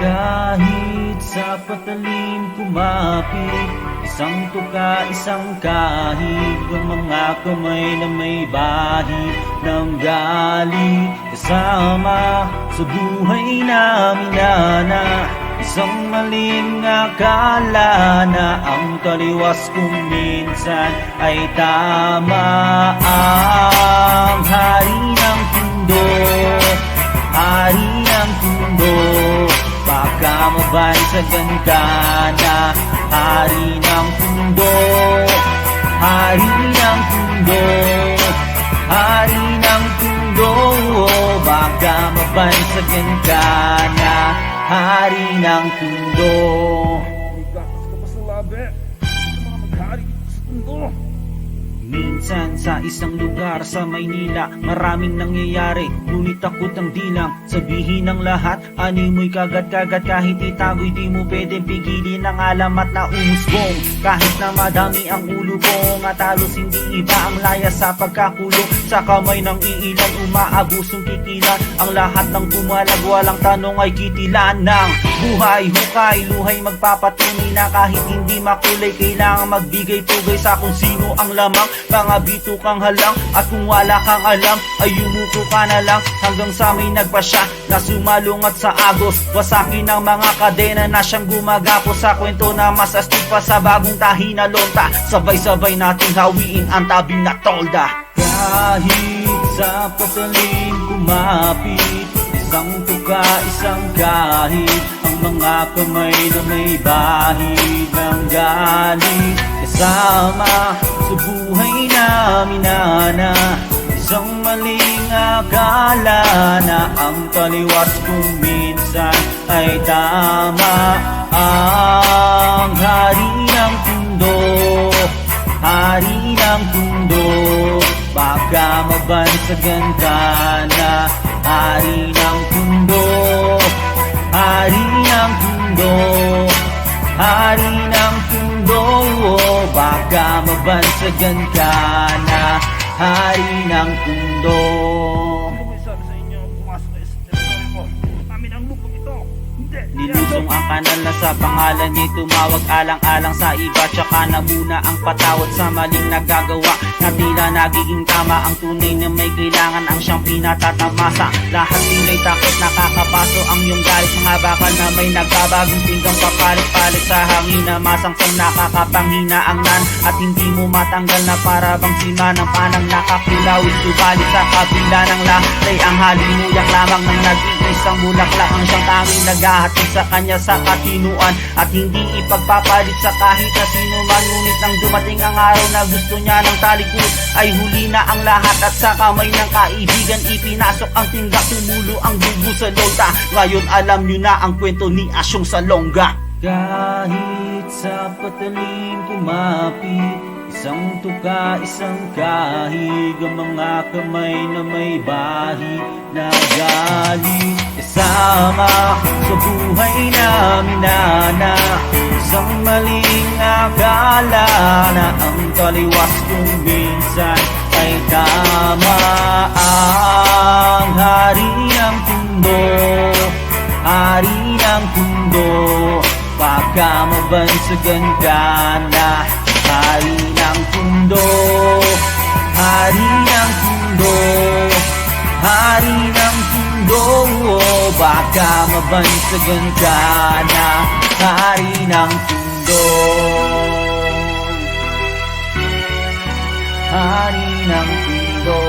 Kahit sa patalim kumapit, isang tuka, isang kahig, ang mga kamay na may bahid ng galit kasama sa buhay namin na isang maling akala na ang taliwas kung minsan ay tama. Ang hari ng mundo, hari ng mundo, baka mabansagan ka na. Hari ng mundo, hari ng mundo, hari ng mundo, baka mabansagan ka na. Hari ng mundo. Gatas ka pa sa labi. Sa mga maghari sa mundo. Minsan sa isang lugar sa Maynila, maraming nangyayari, ngunit takot ang dilang sabihin ng lahat. Animoy kagat-kagat, kahit itago'y di mo pwedeng pigilin ang alamat na umusbong. Kahit na madami ang ulo kong at halos hindi iba ang laya sa pagkakulong. Sa kamay ng iilan umaabusong kikilan, ang lahat ng pumalag walang tanong ay kitilan ng buhay. Hukay, luhay magpapatunay na kahit hindi makulay, kailangan magbigay tugay sa kung sino ang lamang. Mga bito kang halang, at kung wala kang alam ay yumuko ka na lang, hanggang sa may nagpasya na sumalungat sa agos. Wasakin ng mga kadena na siyang gumagapo sa kwento na mas astig pa sa bagong tahi na lonta. Sabay-sabay nating hawiin ang tabing na tolda. Kahit sa patalim kumapit, isang tuka, isang kahit, ang mga kamay na may bahid ng galit kasama sa buhay namin na isang maling akala na ang taliwas kung minsan ay tama. Ang hari ng mundo, hari ng mundo, baka mabansagan ka na. Hari ng mundo, hari ng mundo, hari ng mundo, baka mabansagan ka na. Hari ng mundo. Ano may sabi sa inyo? Pumasok kayo sa teritoryo ko. Amin ang lupot ito. Hindi. Nilusong ang kanal na sa pangalan ni tumawag alang-alang sa iba, tsaka na muna ang patawad sa maling nagagawa na tila nagiging tama. Ang tunay na may kailangan ang siyang pinatatamasa. Lahat nila'y takot nakakapaso ang iyong galit, mga bakal na may nagbabagong pinggang papalit-palit sa hangin na masangsang nakakapanghina ang nan, at hindi mo matanggal na para bang sima ng panang nakakilawit. Subalit sa kabila ng lahat ay ang halimuyak lamang ng nag-iisang bulaklak, ang siyang tanging naghahatid sa kanya sa katinuan, at hindi ipagpapalit sa kahit na sino man. Ngunit nang dumating ang araw na gusto niya ng talikod, ay huli na ang lahat, at sa kamay ng kaibigan ipinasok ang tinga. Tumulo ang dugo sa lota. Ngayon alam niyo na ang kwento ni Asyong Salonga. Kahit sa patalim kumapit, isang tuka, isang kahig, ang mga kamay na may bahid na galit kasama sa buhay namin na isang maling akala na ang taliwas kung minsan ay tama. Ang hari ng mundo, hari ng mundo, baka mabansagan ka na. Hari ng mundo, hari ng mundo, hari ng mundo, baka mabansagan ka na. Hari ng mundo, hari ng mundo.